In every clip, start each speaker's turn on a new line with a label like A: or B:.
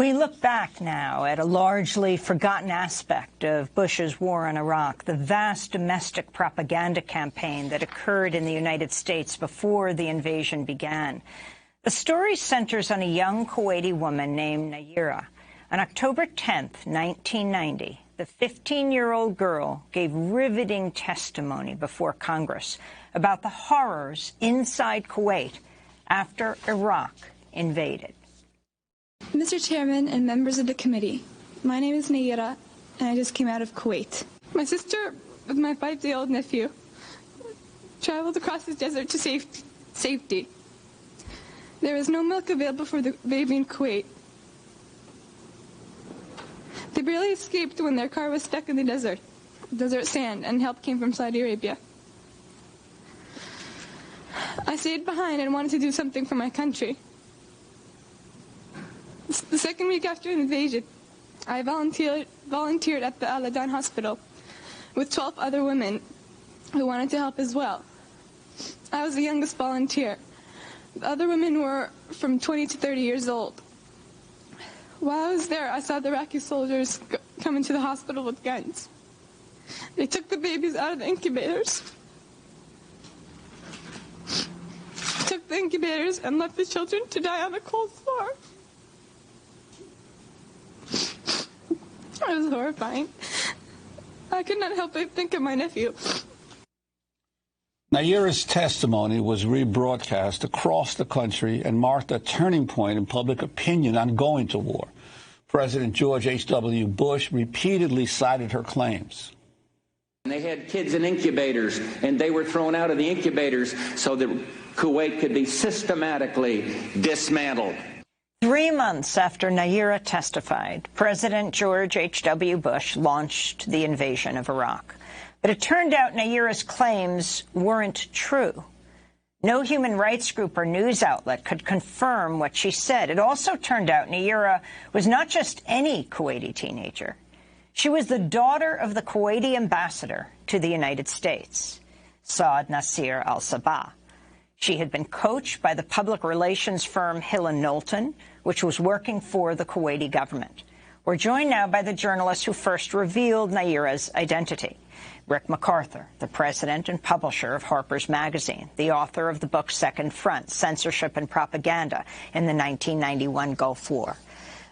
A: We look back now at a largely forgotten aspect of Bush's war in Iraq, the vast domestic propaganda campaign that occurred in the United States before the invasion began. The story centers on a young Kuwaiti woman named Nayira. On October 10th, 1990, the 15-year-old girl gave riveting testimony before Congress about the horrors inside Kuwait after Iraq invaded.
B: Mr. Chairman and members of the committee, my name is Nayira, and I just came out of Kuwait. My sister, with my 5-day-old nephew, traveled across the desert to safety. There was no milk available for the baby in Kuwait. They barely escaped when their car was stuck in the desert sand, and help came from Saudi Arabia. I stayed behind and wanted to do something for my country. The second week after the invasion, I volunteered at the Al-Adan hospital with 12 other women who wanted to help as well. I was the youngest volunteer. The other women were from 20 to 30 years old. While I was there, I saw the Iraqi soldiers come into the hospital with guns. They took the babies out of the incubators. Took the incubators and left the children to die on the cold floor. It was horrifying. I could not help but think of my nephew.
C: Nayira's testimony was rebroadcast across the country and marked a turning point in public opinion on going to war. President George H.W. Bush repeatedly cited her claims.
D: They had kids in incubators, and they were thrown out of the incubators so that Kuwait could be systematically dismantled.
A: 3 months after Nayira testified, President George H.W. Bush launched the invasion of Iraq. But it turned out Nayira's claims weren't true. No human rights group or news outlet could confirm what she said. It also turned out Nayira was not just any Kuwaiti teenager. She was the daughter of the Kuwaiti ambassador to the United States, Saad Nasser al-Sabah. She had been coached by the public relations firm Hill & Knowlton, which was working for the Kuwaiti government. We're joined now by the journalist who first revealed Nayira's identity. Rick MacArthur, the president and publisher of Harper's Magazine, the author of the book Second Front, Censorship and Propaganda in the 1991 Gulf War.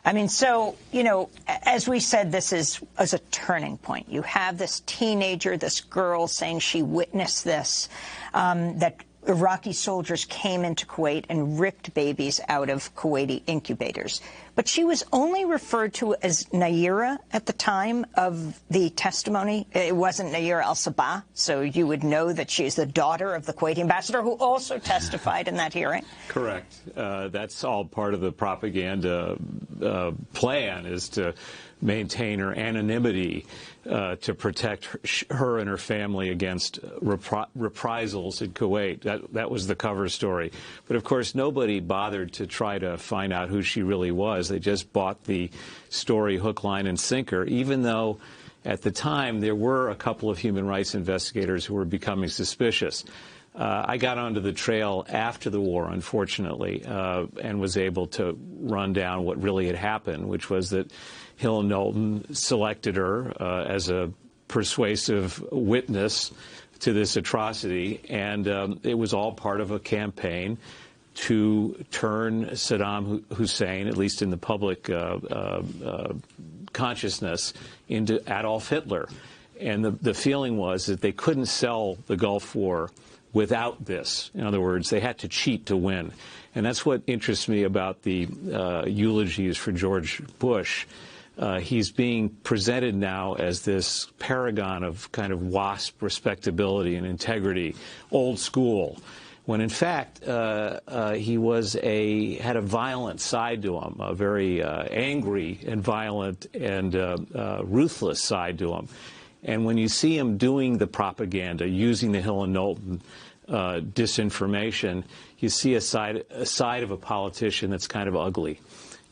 A: I mean, so, you know, as we said, this is as a turning point. You have this teenager, this girl saying she witnessed this, that Iraqi soldiers came into Kuwait and ripped babies out of Kuwaiti incubators. But she was only referred to as Nayira at the time of the testimony. It wasn't Nayira al-Sabah, so you would know that she is the daughter of the Kuwaiti ambassador who also testified in that hearing.
E: Correct. That's all part of the propaganda plan, is to maintain her anonymity, to protect her and her family against reprisals in Kuwait. That was the cover story. But, of course, nobody bothered to try to find out who she really was. They just bought the story hook, line, and sinker, even though at the time there were a couple of human rights investigators who were becoming suspicious. I got onto the trail after the war, unfortunately, and was able to run down what really had happened, which was that Hill & Knowlton selected her as a persuasive witness to this atrocity, and it was all part of a campaign to turn Saddam Hussein, at least in the public consciousness, into Adolf Hitler. And the feeling was that they couldn't sell the Gulf War without this. In other words, they had to cheat to win. And that's what interests me about the eulogies for George Bush. He's being presented now as this paragon of kind of WASP respectability and integrity, old school, when in fact he had a violent side to him, a very angry and violent and ruthless side to him. And when you see him doing the propaganda, using the Hill & Knowlton disinformation, you see a side of a politician that's kind of ugly.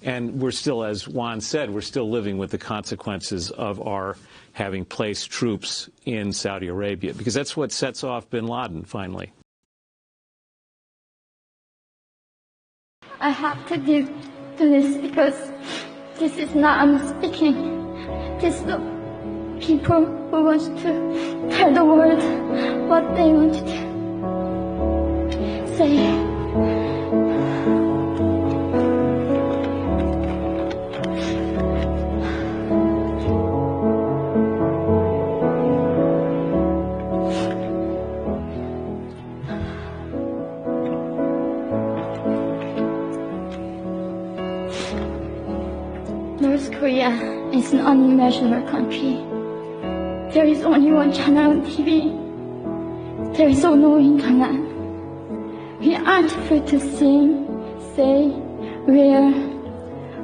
E: And we're still, as Juan said, we're still living with the consequences of our having placed troops in Saudi Arabia, because that's what sets off bin Laden, finally.
F: I have to give to this because This is not I'm speaking. This is the people who want to tell the world what they want to say. North Korea is an unimaginable country. There is only one channel on TV. There is no internet. We aren't free to sing, say, wear,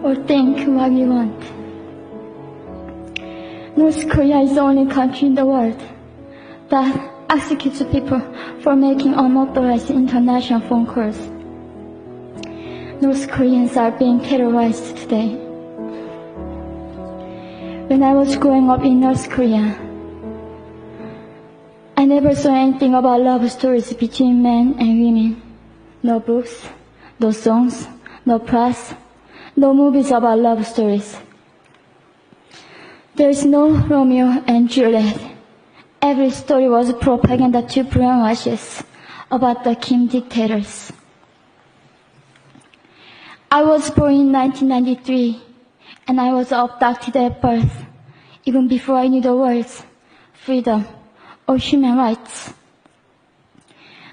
F: or think what we want. North Korea is the only country in the world that executes people for making unauthorized international phone calls. North Koreans are being terrorized today. When I was growing up in North Korea, I never saw anything about love stories between men and women. No books, no songs, no press, no movies about love stories. There is no Romeo and Juliet. Every story was propaganda to brainwash us about the Kim dictators. I was born in 1993, and I was abducted at birth, even before I knew the words freedom or human rights.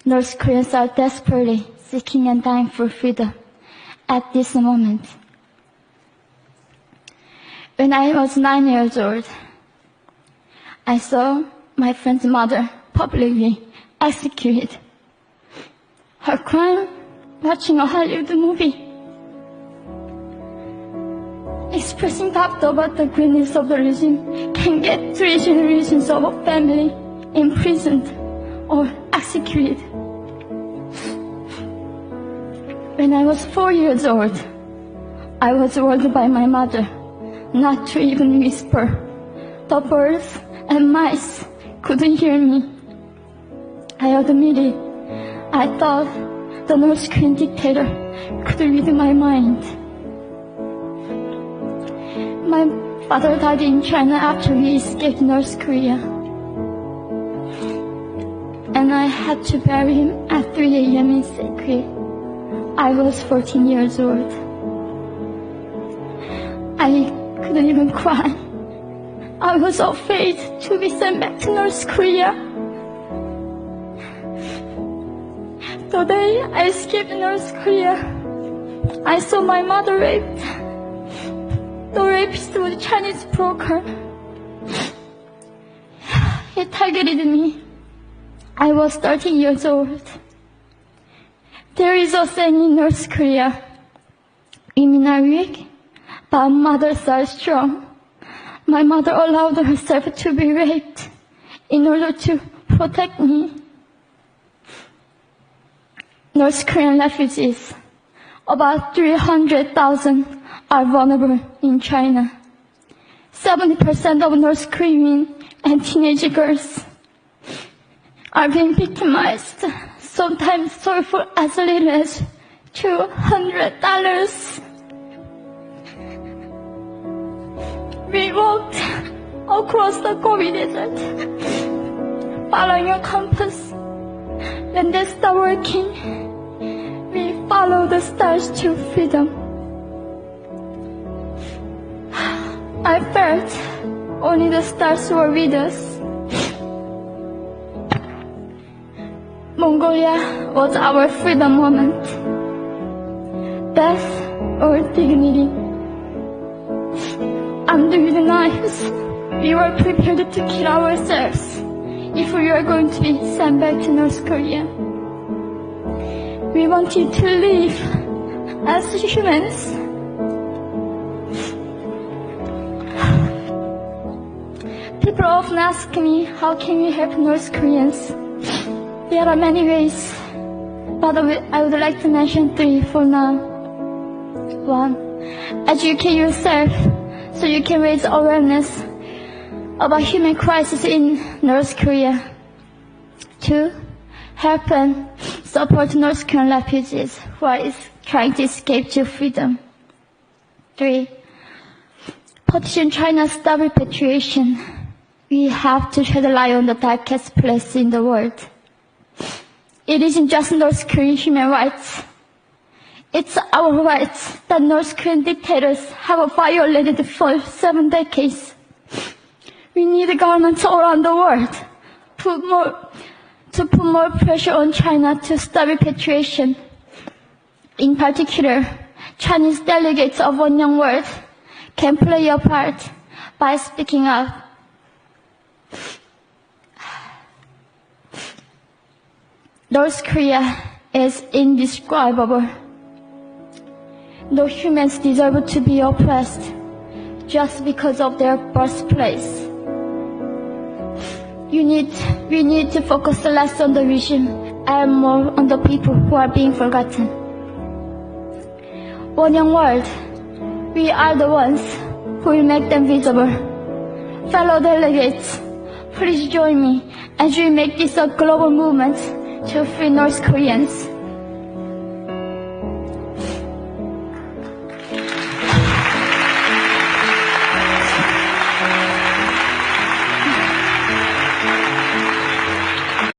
F: North Koreans are desperately seeking and dying for freedom at this moment. When I was 9 years old, I saw my friend's mother publicly executed. Her crime, watching a Hollywood movie, expressing doubt about the greatness of the regime, can get 3 generations of a family imprisoned or executed. When I was 4 years old, I was warned by my mother not to even whisper. The birds and mice couldn't hear me. I admitted I thought the North Korean dictator could read my mind. My father died in China after he escaped North Korea, and I had to bury him at 3 a.m. in secret. I was 14 years old. I couldn't even cry. I was afraid to be sent back to North Korea. The day I escaped North Korea, I saw my mother raped. The rapist was a Chinese broker. He targeted me. I was 13 years old. There is a saying in North Korea, women are weak, but mothers are strong. My mother allowed herself to be raped in order to protect me. North Korean refugees, about 300,000, are vulnerable in China. 70% of North Korean and teenage girls are being victimized, sometimes sold for as little as $200. We walked across the Gobi Desert, following a compass. When they stopped working, we followed the stars to freedom. I felt only the stars were with us. Mongolia was our freedom moment. Death or dignity. Under the knives, we were prepared to kill ourselves if we were going to be sent back to North Korea. We wanted to live as humans. People often ask me, how can we help North Koreans? There are many ways, but I would like to mention 3 for now. 1. Educate yourself so you can raise awareness about human crisis in North Korea. 2. Help and support North Korean refugees who are trying to escape to freedom. 3. Petition China stop repatriation. We have to shed light on the darkest place in the world. It isn't just North Korean human rights. It's our rights that North Korean dictators have violated for 7 decades. We need governments all around the world to put more pressure on China to stop repatriation. In particular, Chinese delegates of One Young World can play a part by speaking up. North Korea is indescribable. No humans deserve to be oppressed just because of their birthplace. We need to focus less on the regime and more on the people who are being forgotten. One Young World, we are the ones who will make them visible. Fellow delegates, please join me as we make this a global movement to free North Koreans.